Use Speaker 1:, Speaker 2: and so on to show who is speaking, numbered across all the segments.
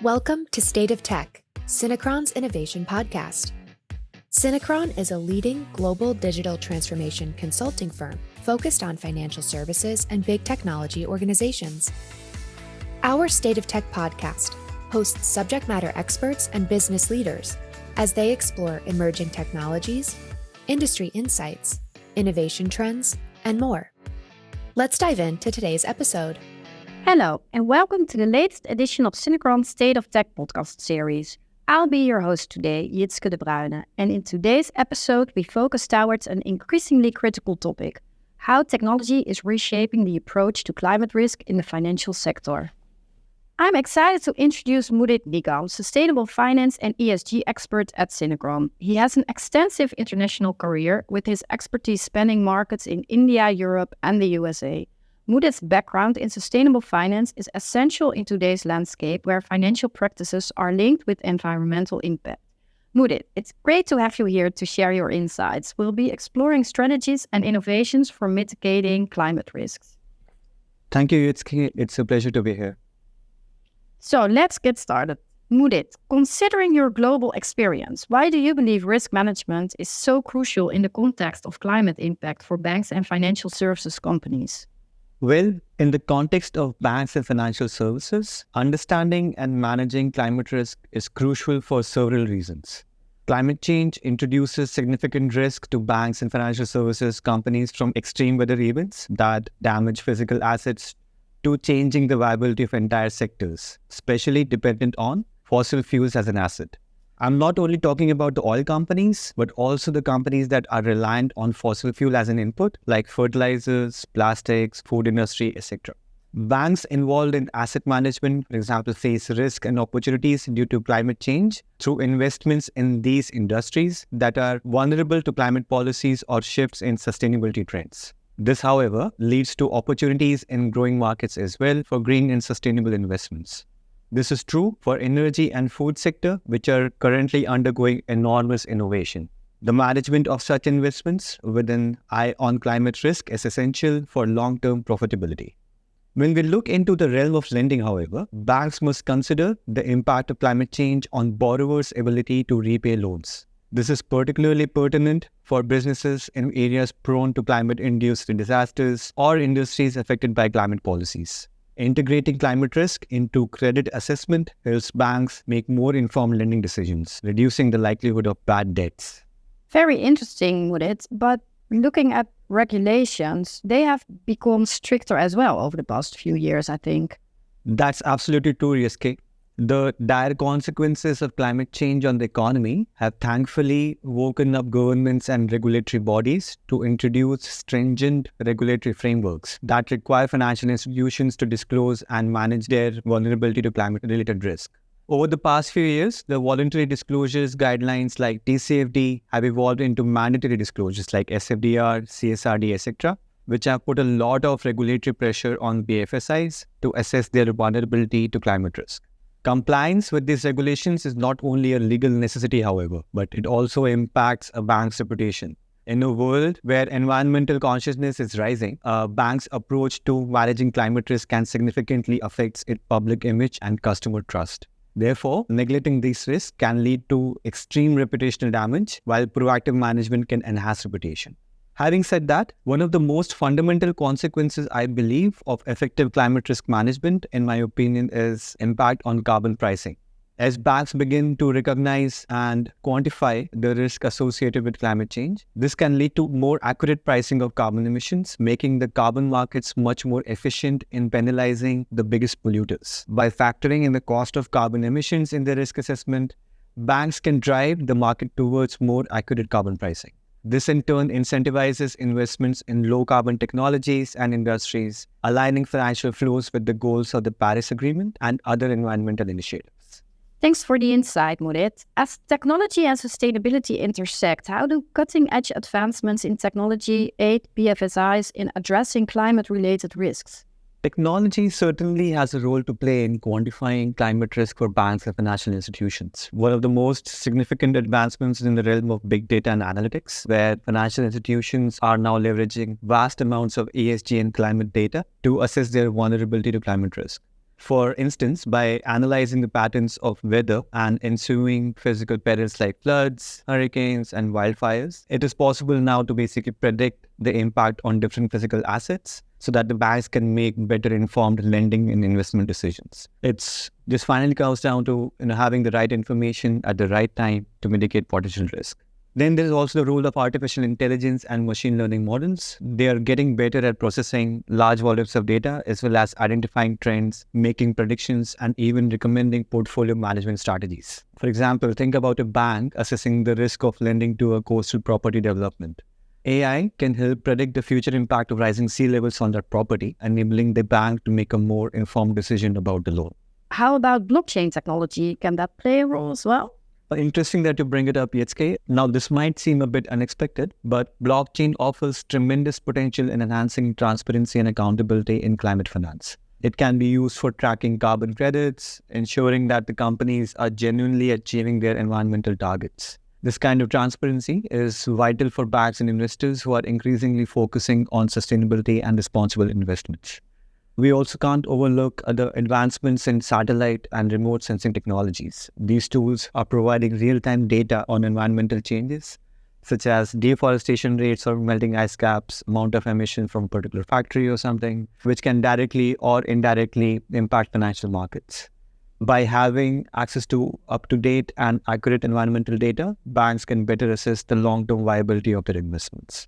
Speaker 1: Welcome to State of Tech, Synchron's innovation podcast. Synchron is a leading global digital transformation consulting firm focused on financial services and big technology organizations. Our State of Tech podcast hosts subject matter experts and business leaders as they explore emerging technologies, industry insights, innovation trends, and more. Let's dive into today's episode.
Speaker 2: Hello, and welcome to the latest edition of Synchron's State of Tech podcast series. I'll be your host today, Jitske de Bruyne, and in today's episode we focus towards an increasingly critical topic: how technology is reshaping the approach to climate risk in the financial sector. I'm excited to introduce Mudit Nigam, sustainable finance and ESG expert at Synchron. He has an extensive international career with his expertise spanning markets in India, Europe, and the USA. Mudit's background in sustainable finance is essential in today's landscape where financial practices are linked with environmental impact. Mudit, it's great to have you here to share your insights. We'll be exploring strategies and innovations for mitigating climate risks.
Speaker 3: Thank you, Jitske. It's a pleasure to be here.
Speaker 2: So let's get started. Mudit, considering your global experience, why do you believe risk management is so crucial in the context of climate impact for banks and financial services companies?
Speaker 3: Well, in the context of banks and financial services, understanding and managing climate risk is crucial for several reasons. Climate change introduces significant risk to banks and financial services companies, from extreme weather events that damage physical assets to changing the viability of entire sectors, especially dependent on fossil fuels as an asset. I'm not only talking about the oil companies, but also the companies that are reliant on fossil fuel as an input, like fertilizers, plastics, food industry, etc. Banks involved in asset management, for example, face risk and opportunities due to climate change through investments in these industries that are vulnerable to climate policies or shifts in sustainability trends. This, however, leads to opportunities in growing markets as well for green and sustainable investments. This is true for energy and food sector, which are currently undergoing enormous innovation. The management of such investments with an eye on climate risk is essential for long-term profitability. When we look into the realm of lending, however, banks must consider the impact of climate change on borrowers' ability to repay loans. This is particularly pertinent for businesses in areas prone to climate-induced disasters or industries affected by climate policies. Integrating climate risk into credit assessment helps banks make more informed lending decisions, reducing the likelihood of bad debts.
Speaker 2: Very interesting, Mudit, but looking at regulations, they have become stricter as well over the past few years, I think.
Speaker 3: That's absolutely true, Jitske. The dire consequences of climate change on the economy have thankfully woken up governments and regulatory bodies to introduce stringent regulatory frameworks that require financial institutions to disclose and manage their vulnerability to climate-related risk. Over the past few years, the voluntary disclosures guidelines like TCFD have evolved into mandatory disclosures like SFDR, CSRD, etc., which have put a lot of regulatory pressure on BFSIs to assess their vulnerability to climate risk. Compliance with these regulations is not only a legal necessity, however, but it also impacts a bank's reputation. In a world where environmental consciousness is rising, a bank's approach to managing climate risk can significantly affect its public image and customer trust. Therefore, neglecting these risks can lead to extreme reputational damage, while proactive management can enhance reputation. Having said that, one of the most fundamental consequences, I believe, of effective climate risk management, in my opinion, is impact on carbon pricing. As banks begin to recognize and quantify the risk associated with climate change, this can lead to more accurate pricing of carbon emissions, making the carbon markets much more efficient in penalizing the biggest polluters. By factoring in the cost of carbon emissions in their risk assessment, banks can drive the market towards more accurate carbon pricing. This in turn incentivizes investments in low-carbon technologies and industries, aligning financial flows with the goals of the Paris Agreement and other environmental initiatives.
Speaker 2: Thanks for the insight, Mudit. As technology and sustainability intersect, how do cutting-edge advancements in technology aid BFSIs in addressing climate-related risks?
Speaker 3: Technology certainly has a role to play in quantifying climate risk for banks and financial institutions. One of the most significant advancements is in the realm of big data and analytics, where financial institutions are now leveraging vast amounts of ESG and climate data to assess their vulnerability to climate risk. For instance, by analyzing the patterns of weather and ensuing physical perils like floods, hurricanes, and wildfires, it is possible now to basically predict the impact on different physical assets so that the banks can make better informed lending and investment decisions. It's just finally comes down to having the right information at the right time to mitigate potential risk. Then there is also the role of artificial intelligence and machine learning models. They are getting better at processing large volumes of data as well as identifying trends, making predictions, and even recommending portfolio management strategies. For example, think about a bank assessing the risk of lending to a coastal property development. AI can help predict the future impact of rising sea levels on that property, enabling the bank to make a more informed decision about the loan.
Speaker 2: How about blockchain technology? Can that play a role as well?
Speaker 3: Interesting that you bring it up, Yetske. Now, this might seem a bit unexpected, but blockchain offers tremendous potential in enhancing transparency and accountability in climate finance. It can be used for tracking carbon credits, ensuring that the companies are genuinely achieving their environmental targets. This kind of transparency is vital for banks and investors who are increasingly focusing on sustainability and responsible investments. We also can't overlook the advancements in satellite and remote sensing technologies. These tools are providing real-time data on environmental changes, such as deforestation rates or melting ice caps, amount of emission from a particular factory or something, which can directly or indirectly impact financial markets. By having access to up-to-date and accurate environmental data, banks can better assess the long-term viability of their investments.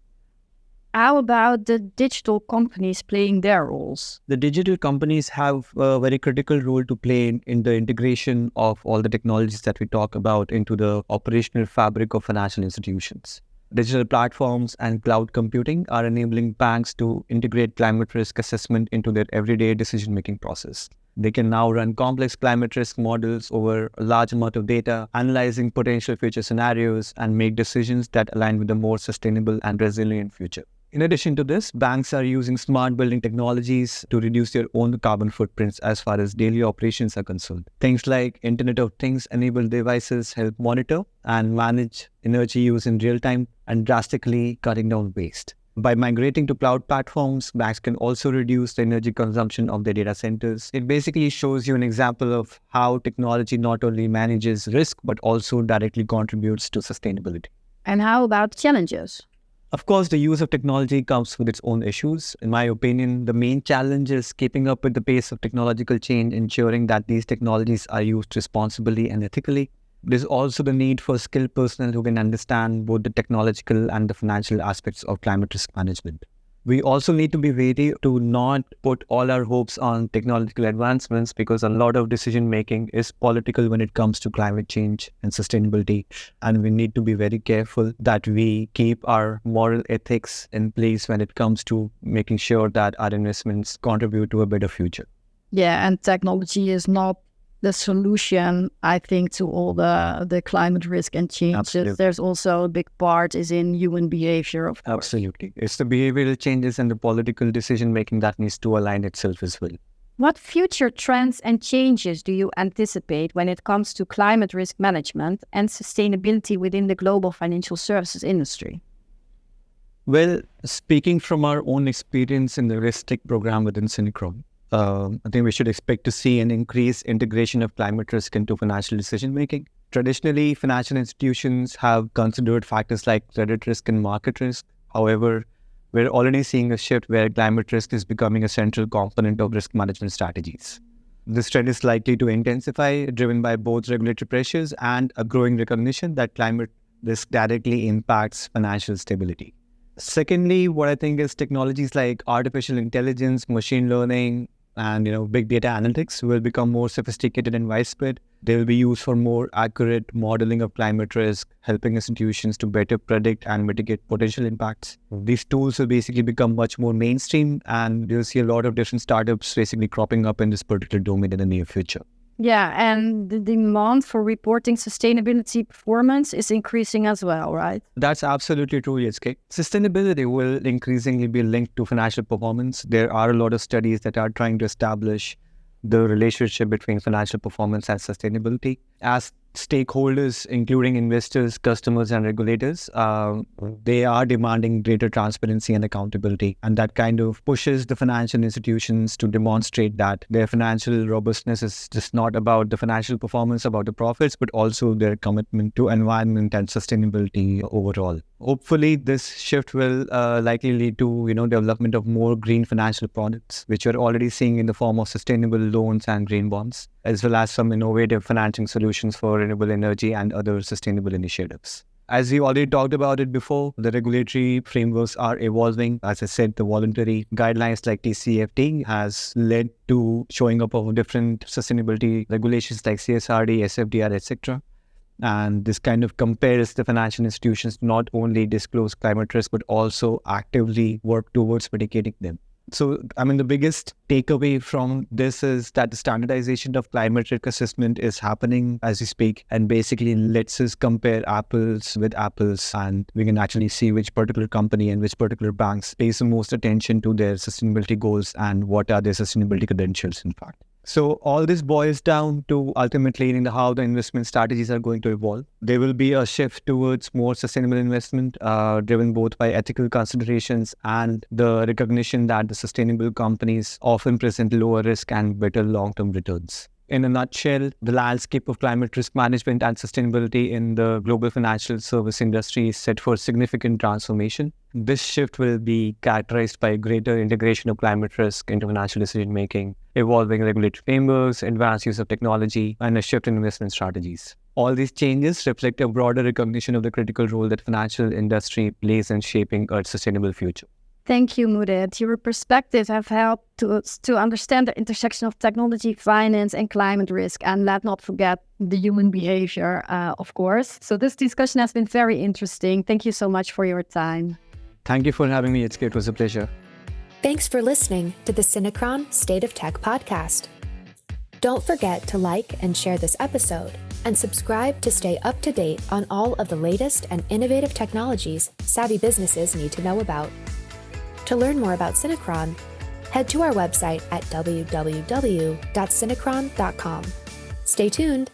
Speaker 2: How about the digital companies playing their roles?
Speaker 3: The digital companies have a very critical role to play in the integration of all the technologies that we talk about into the operational fabric of financial institutions. Digital platforms and cloud computing are enabling banks to integrate climate risk assessment into their everyday decision-making process. They can now run complex climate risk models over a large amount of data, analyzing potential future scenarios and make decisions that align with a more sustainable and resilient future. In addition to this, banks are using smart building technologies to reduce their own carbon footprints as far as daily operations are concerned. Things like Internet of Things enabled devices help monitor and manage energy use in real time and drastically cutting down waste. By migrating to cloud platforms, banks can also reduce the energy consumption of their data centers. It basically shows you an example of how technology not only manages risk, but also directly contributes to sustainability.
Speaker 2: And how about challenges?
Speaker 3: Of course, the use of technology comes with its own issues. In my opinion, the main challenge is keeping up with the pace of technological change, ensuring that these technologies are used responsibly and ethically. There's also the need for skilled personnel who can understand both the technological and the financial aspects of climate risk management. We also need to be ready to not put all our hopes on technological advancements because a lot of decision making is political when it comes to climate change and sustainability. And we need to be very careful that we keep our moral ethics in place when it comes to making sure that our investments contribute to a better future.
Speaker 2: Yeah, and technology is not the solution, I think, to all the climate risk and changes.
Speaker 3: Absolutely.
Speaker 2: There's also a big part is in human behavior, of course.
Speaker 3: Absolutely. It's the behavioral changes and the political decision making that needs to align itself as well.
Speaker 2: What future trends and changes do you anticipate when it comes to climate risk management and sustainability within the global financial services industry?
Speaker 3: Well, speaking from our own experience in the risk program within Synchron, I think we should expect to see an increased integration of climate risk into financial decision-making. Traditionally, financial institutions have considered factors like credit risk and market risk. However, we're already seeing a shift where climate risk is becoming a central component of risk management strategies. This trend is likely to intensify, driven by both regulatory pressures and a growing recognition that climate risk directly impacts financial stability. Secondly, what I think is technologies like artificial intelligence, machine learning, and big data analytics will become more sophisticated and widespread. They will be used for more accurate modeling of climate risk, helping institutions to better predict and mitigate potential impacts. These tools will basically become much more mainstream, and you'll see a lot of different startups basically cropping up in this particular domain in the near future.
Speaker 2: Yeah, and the demand for reporting sustainability performance is increasing as well, right?
Speaker 3: That's absolutely true, Yetske. Sustainability will increasingly be linked to financial performance. There are a lot of studies that are trying to establish the relationship between financial performance and sustainability. As stakeholders, including investors, customers, and regulators, they are demanding greater transparency and accountability. And that kind of pushes the financial institutions to demonstrate that their financial robustness is just not about the financial performance, about the profits, but also their commitment to environment and sustainability overall. Hopefully, this shift will likely lead to development of more green financial products, which we're already seeing in the form of sustainable loans and green bonds, as well as some innovative financing solutions for renewable energy and other sustainable initiatives. As we already talked about it before, the regulatory frameworks are evolving. As I said, the voluntary guidelines like TCFD has led to showing up of different sustainability regulations like CSRD, SFDR, etc. And this kind of compares the financial institutions to not only disclose climate risk, but also actively work towards mitigating them. So, the biggest takeaway from this is that the standardization of climate risk assessment is happening as we speak, and basically lets us compare apples with apples, and we can actually see which particular company and which particular banks pays the most attention to their sustainability goals and what are their sustainability credentials, in fact. So all this boils down to ultimately how the investment strategies are going to evolve. There will be a shift towards more sustainable investment, driven both by ethical considerations and the recognition that the sustainable companies often present lower risk and better long-term returns. In a nutshell, the landscape of climate risk management and sustainability in the global financial service industry is set for significant transformation. This shift will be characterized by greater integration of climate risk into financial decision-making, evolving regulatory frameworks, advanced use of technology, and a shift in investment strategies. All these changes reflect a broader recognition of the critical role that financial industry plays in shaping a sustainable future.
Speaker 2: Thank you, Mudit. Your perspectives have helped us to understand the intersection of technology, finance, and climate risk. And let's not forget the human behavior, of course. So this discussion has been very interesting. Thank you so much for your time.
Speaker 3: Thank you for having me. It was a pleasure.
Speaker 1: Thanks for listening to the Synchron State of Tech podcast. Don't forget to like and share this episode, and subscribe to stay up to date on all of the latest and innovative technologies savvy businesses need to know about. To learn more about Synchron, head to our website at www.synchron.com. Stay tuned.